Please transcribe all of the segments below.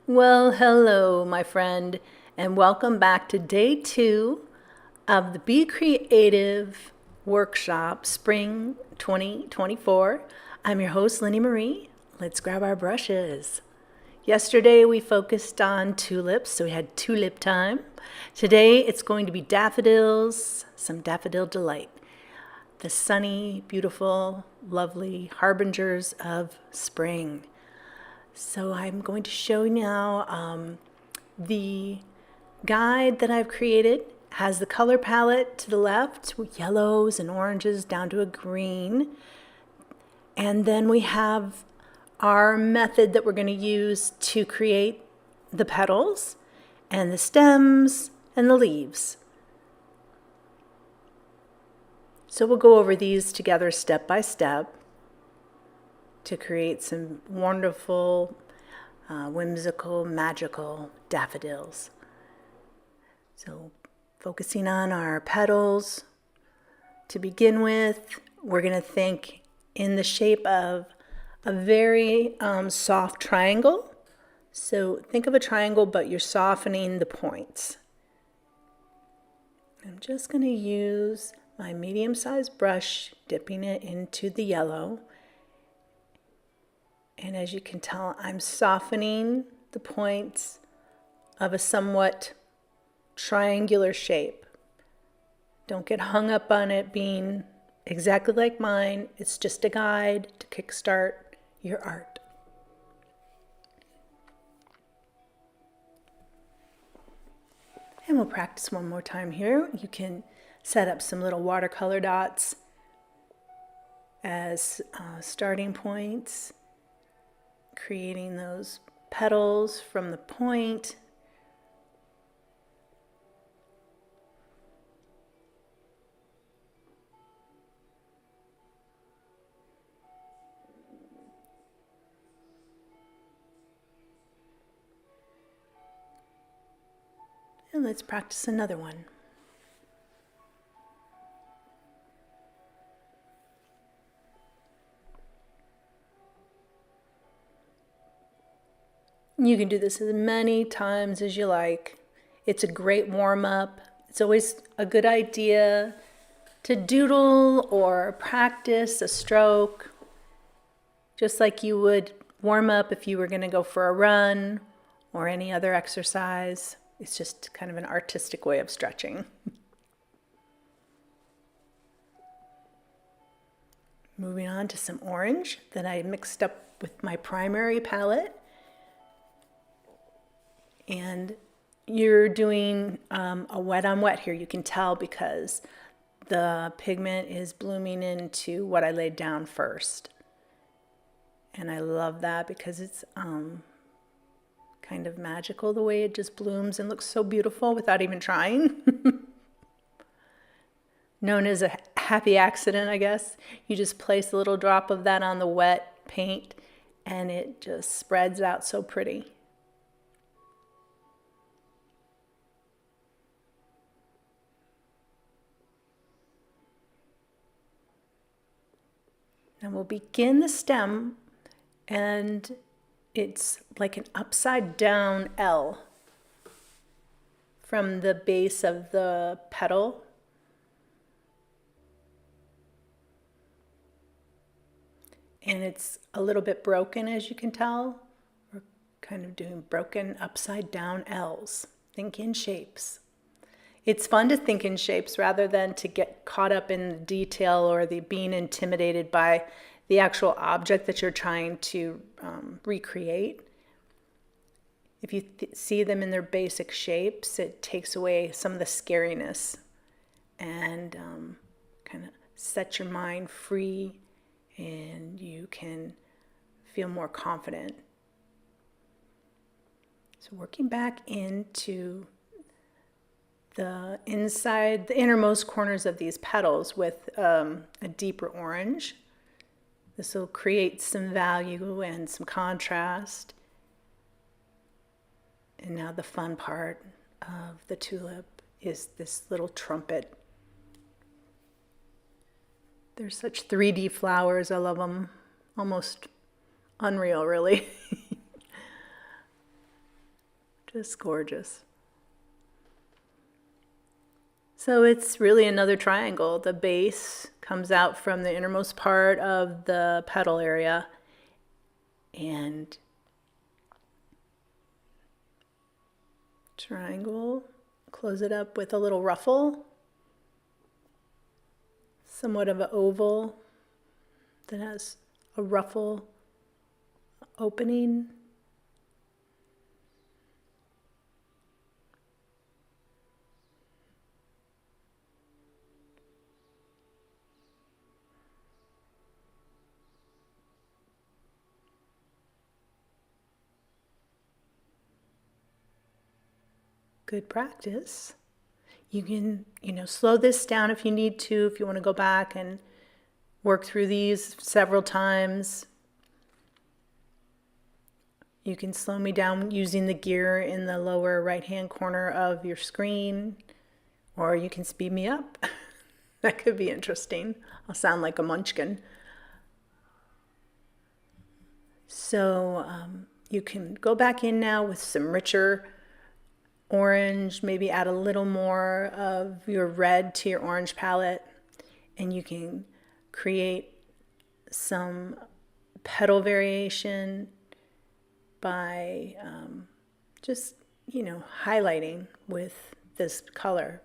Well, hello, my friend, and welcome back to day 2 of the Be Creative Workshop Spring 2024. I'm your host, Lenny Marie. Let's grab our brushes. Yesterday we focused on tulips, so we had tulip time. Today it's going to be daffodils, some daffodil delight. The sunny, beautiful, lovely harbingers of spring. So I'm going to show you now the guide that I've created. Has the color palette to the left with yellows and oranges down to a green. And then we have our method that we're going to use to create the petals and the stems and the leaves. So we'll go over these together step by step to create some wonderful, whimsical, magical daffodils. So focusing on our petals, to begin with, we're going to think in the shape of a very soft triangle. So think of a triangle, but you're softening the points. I'm just going to use my medium-sized brush, dipping it into the yellow. And as you can tell, I'm softening the points of a somewhat triangular shape. Don't get hung up on it being exactly like mine. It's just a guide to kickstart your art. And we'll practice one more time here. You can set up some little watercolor dots as starting points, creating those petals from the point. And let's practice another one. You can do this as many times as you like. It's a great warm-up. It's always a good idea to doodle or practice a stroke, just like you would warm up if you were going to go for a run or any other exercise. It's just kind of an artistic way of stretching. Moving on to some orange that I mixed up with my primary palette. And you're doing a wet on wet here. You can tell because the pigment is blooming into what I laid down first. And I love that because it's kind of magical the way it just blooms and looks so beautiful without even trying. Known as a happy accident, I guess. You just place a little drop of that on the wet paint and it just spreads out so pretty. And we'll begin the stem, and it's like an upside down L from the base of the petal. And it's a little bit broken, as you can tell. We're kind of doing broken upside down L's. Think in shapes. It's fun to think in shapes rather than to get caught up in the detail or the being intimidated by the actual object that you're trying to recreate. If you see them in their basic shapes, it takes away some of the scariness and kind of sets your mind free, and you can feel more confident. So working back into the inside, the innermost corners of these petals with a deeper orange. This will create some value and some contrast. And now the fun part of the tulip is this little trumpet. They're such 3D flowers. I love them. Almost unreal, really. Just gorgeous. So it's really another triangle. The base comes out from the innermost part of the petal area, and triangle, close it up with a little ruffle, somewhat of an oval that has a ruffle opening. Good practice. You can, slow this down if you need to, if you want to go back and work through these several times. You can slow me down using the gear in the lower right-hand corner of your screen, or you can speed me up. That could be interesting. I'll sound like a munchkin. So you can go back in now with some richer orange, maybe add a little more of your red to your orange palette, and you can create some petal variation by just, highlighting with this color.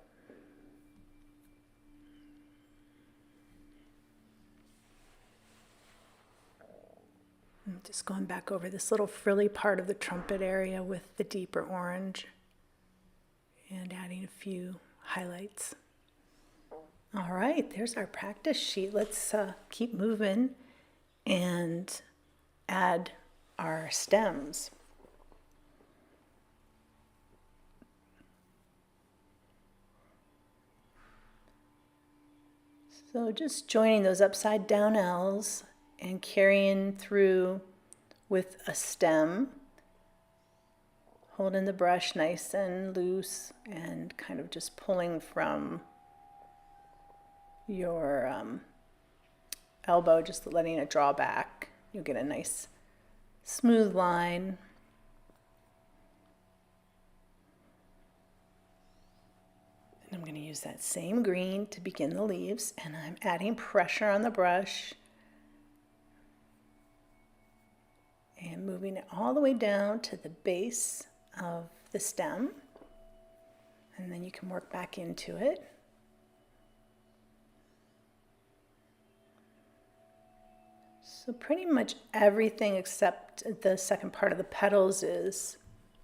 I'm just going back over this little frilly part of the trumpet area with the deeper orange and adding a few highlights. All right, there's our practice sheet. Let's keep moving and add our stems. So just joining those upside down L's and carrying through with a stem, holding the brush nice and loose and kind of just pulling from your elbow, just letting it draw back. You'll get a nice smooth line. And I'm going to use that same green to begin the leaves, and I'm adding pressure on the brush and moving it all the way down to the base of the stem, and then you can work back into it. So pretty much everything except the second part of the petals is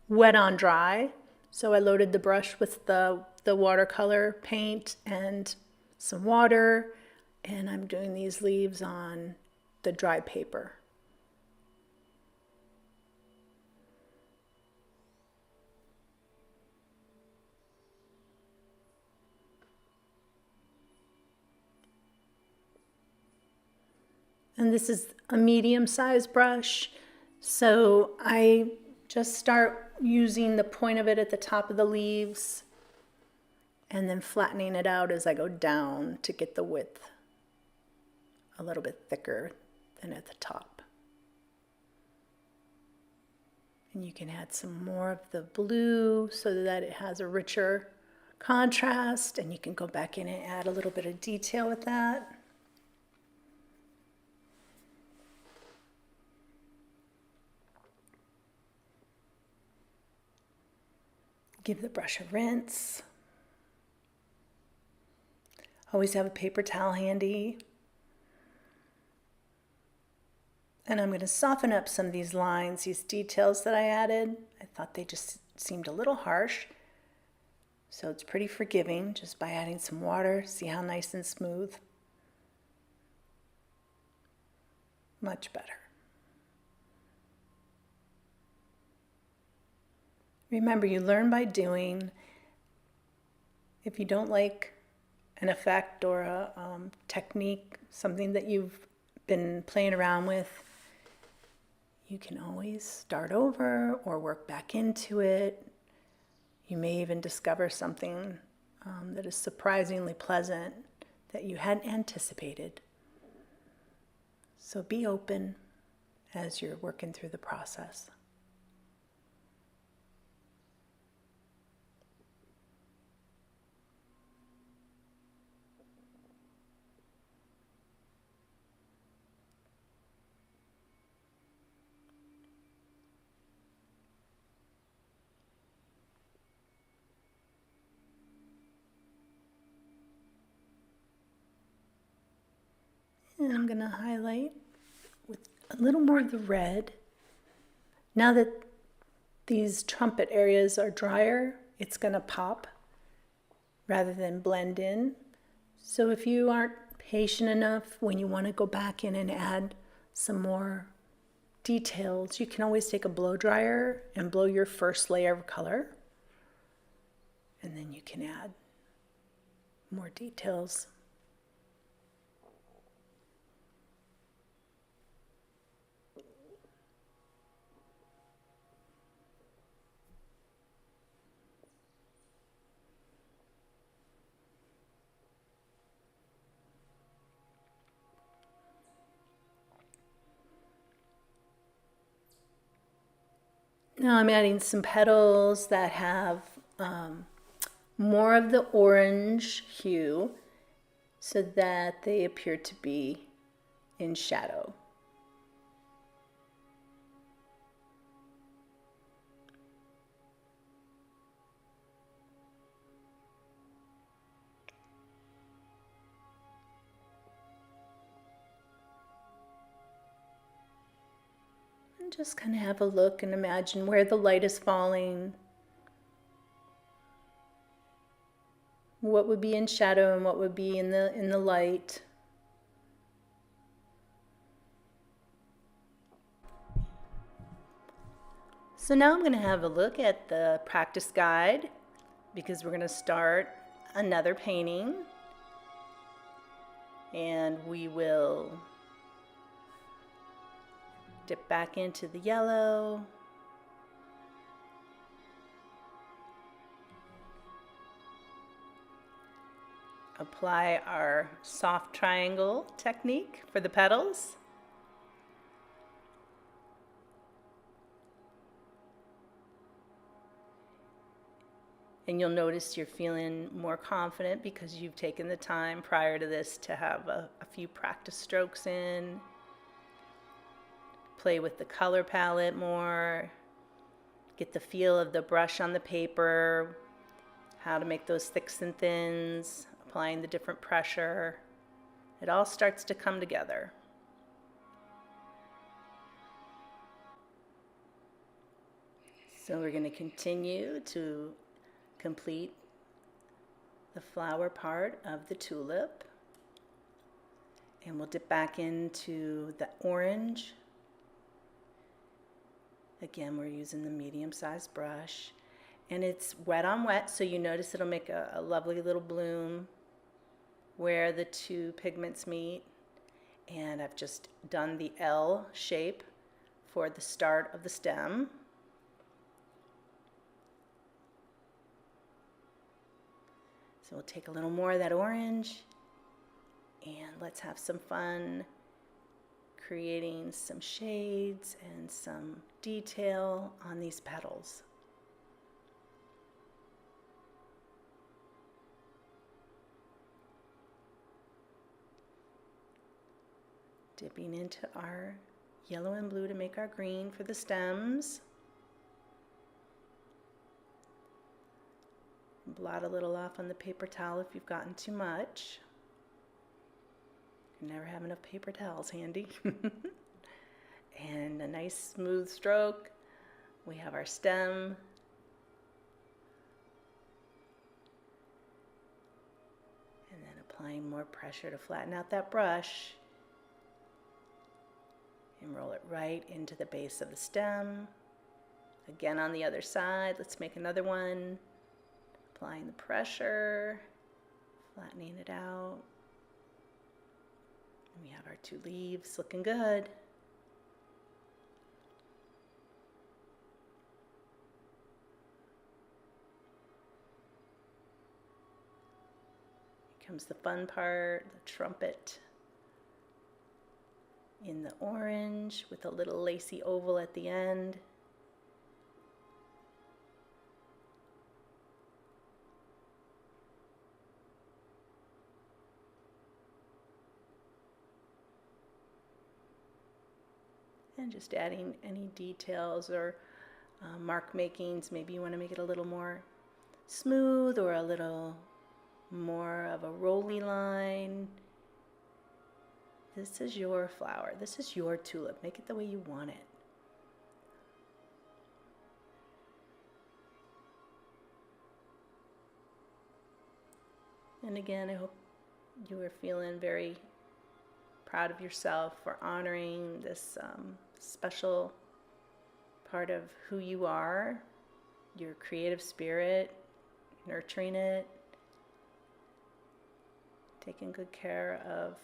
wet on dry. So I loaded the brush with the watercolor paint and some water, and I'm doing these leaves on the dry paper. And this is a medium-sized brush, so I just start using the point of it at the top of the leaves and then flattening it out as I go down to get the width a little bit thicker than at the top. And you can add some more of the blue so that it has a richer contrast, and you can go back in and add a little bit of detail with that. Give the brush a rinse. Always have a paper towel handy. And I'm going to soften up some of these lines, these details that I added. I thought they just seemed a little harsh. So it's pretty forgiving just by adding some water. See how nice and smooth? Much better. Remember, you learn by doing. If you don't like an effect or a technique, something that you've been playing around with, you can always start over or work back into it. You may even discover something that is surprisingly pleasant that you hadn't anticipated. So be open as you're working through the process. And I'm going to highlight with a little more of the red. Now that these trumpet areas are drier, it's going to pop rather than blend in. So if you aren't patient enough when you want to go back in and add some more details, you can always take a blow dryer and blow your first layer of color, and then you can add more details. Now I'm adding some petals that have more of the orange hue so that they appear to be in shadow. And just kind of have a look and imagine where the light is falling, what would be in shadow and what would be in the light. So now I'm going to have a look at the practice guide because we're going to start another painting, and we will dip back into the yellow. Apply our soft triangle technique for the petals. And you'll notice you're feeling more confident because you've taken the time prior to this to have a few practice strokes in. Play with the color palette more. Get the feel of the brush on the paper. How to make those thicks and thins. Applying the different pressure. It all starts to come together. So we're going to continue to complete the flower part of the tulip, and we'll dip back into the orange. Again, we're using the medium-sized brush, and it's wet on wet, so you notice it'll make a lovely little bloom where the two pigments meet. And I've just done the L shape for the start of the stem. So we'll take a little more of that orange and let's have some fun creating some shades and some detail on these petals. Dipping into our yellow and blue to make our green for the stems. Blot a little off on the paper towel if you've gotten too much. You never have enough paper towels handy. And a nice smooth stroke. We have our stem. And then applying more pressure to flatten out that brush. And roll it right into the base of the stem. Again on the other side, let's make another one. Applying the pressure, flattening it out. And we have our two leaves looking good. Here comes the fun part, the trumpet in the orange with a little lacy oval at the end. And just adding any details or mark makings. Maybe you want to make it a little more smooth or a little more of a rolly line This is your flower. This is your tulip. Make it the way you want it. And again, I hope you are feeling very proud of yourself for honoring this special part of who you are, your creative spirit, nurturing it, taking good care of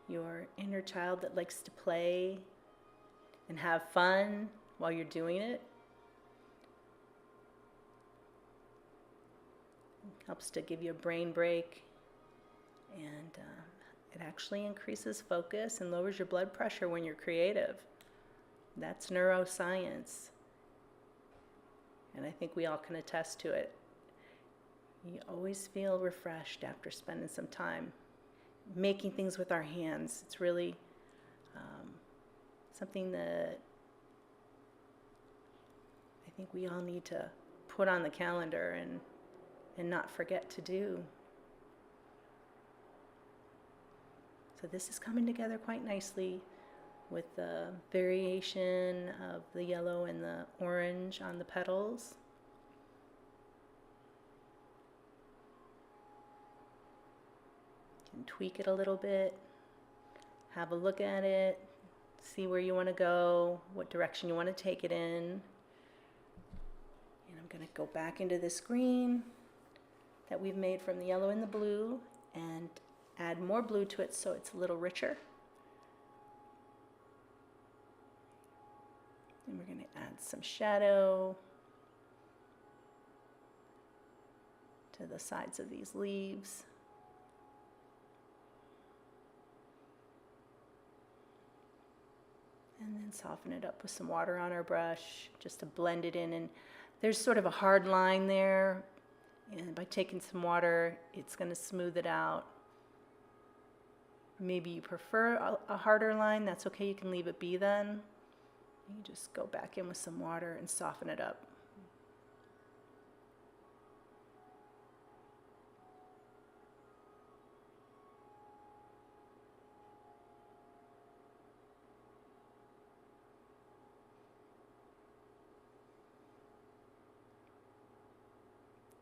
your inner child that likes to play and have fun while you're doing it. It helps to give you a brain break, and it actually increases focus and lowers your blood pressure when you're creative. That's neuroscience, and I think we all can attest to it. You always feel refreshed after spending some time making things with our hands. It's really something that I think we all need to put on the calendar and not forget to do. So this is coming together quite nicely with the variation of the yellow and the orange on the petals. You can tweak it a little bit, have a look at it, see where you want to go, what direction you want to take it in. And I'm going to go back into this green that we've made from the yellow and the blue and add more blue to it so it's a little richer. And we're going to add some shadow to the sides of these leaves. And then soften it up with some water on our brush just to blend it in. And there's sort of a hard line there. And by taking some water, it's going to smooth it out. Maybe you prefer a harder line. That's okay. You can leave it be then. You just go back in with some water and soften it up.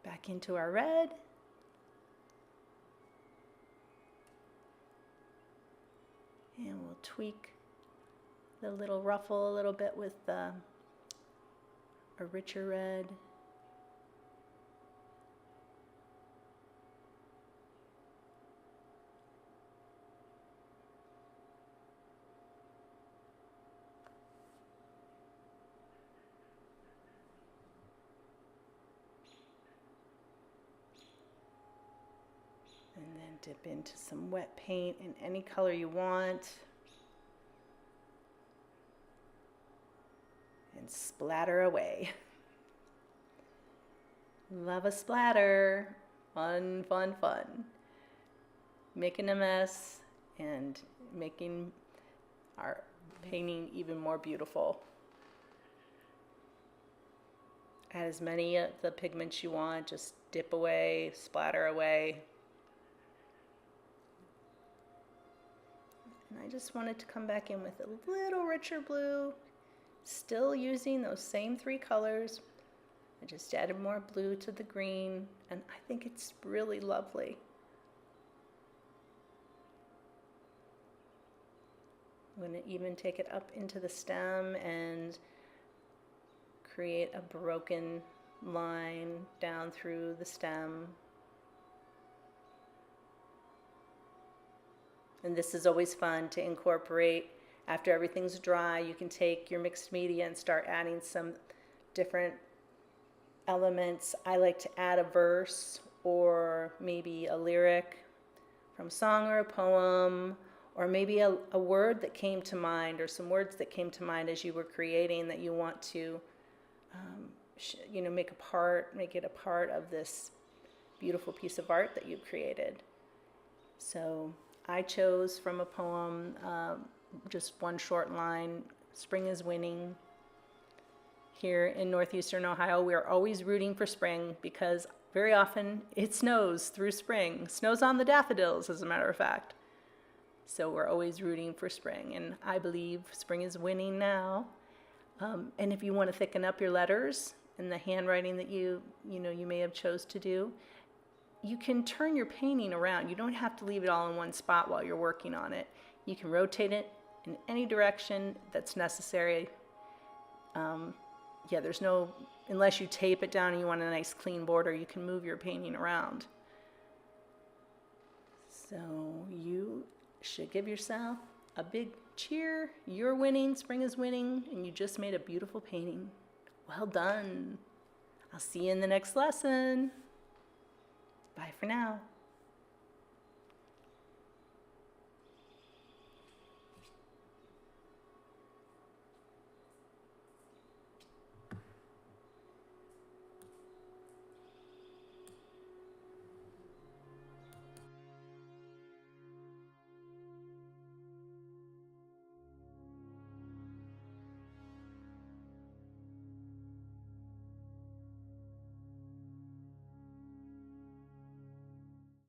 Back into our red. And we'll tweak the little ruffle a little bit with a richer red. And then dip into some wet paint in any color you want. And splatter away. Love a splatter. Fun, fun, fun. Making a mess and making our painting even more beautiful. Add as many of the pigments you want. Just dip away, splatter away. And I just wanted to come back in with a little richer blue, still using those same three colors. I just added more blue to the green, and I think it's really lovely. I'm going to even take it up into the stem and create a broken line down through the stem. And this is always fun to incorporate. After everything's dry, you can take your mixed media and start adding some different elements. I like to add a verse or maybe a lyric from a song or a poem, or maybe a word that came to mind, or some words that came to mind as you were creating that you want to make it a part of this beautiful piece of art that you've created. So I chose from a poem just one short line, "Spring is winning." Here in northeastern Ohio, we are always rooting for spring because very often it snows through spring. Snows on the daffodils, as a matter of fact. So we're always rooting for spring, and I believe spring is winning now. And if you want to thicken up your letters and the handwriting that you may have chose to do, you can turn your painting around. You don't have to leave it all in one spot while you're working on it. You can rotate it in any direction that's necessary. Yeah, there's no, unless you tape it down and you want a nice clean border, you can move your painting around. So you should give yourself a big cheer. You're winning, spring is winning, and you just made a beautiful painting. Well done. I'll see you in the next lesson. Bye for now.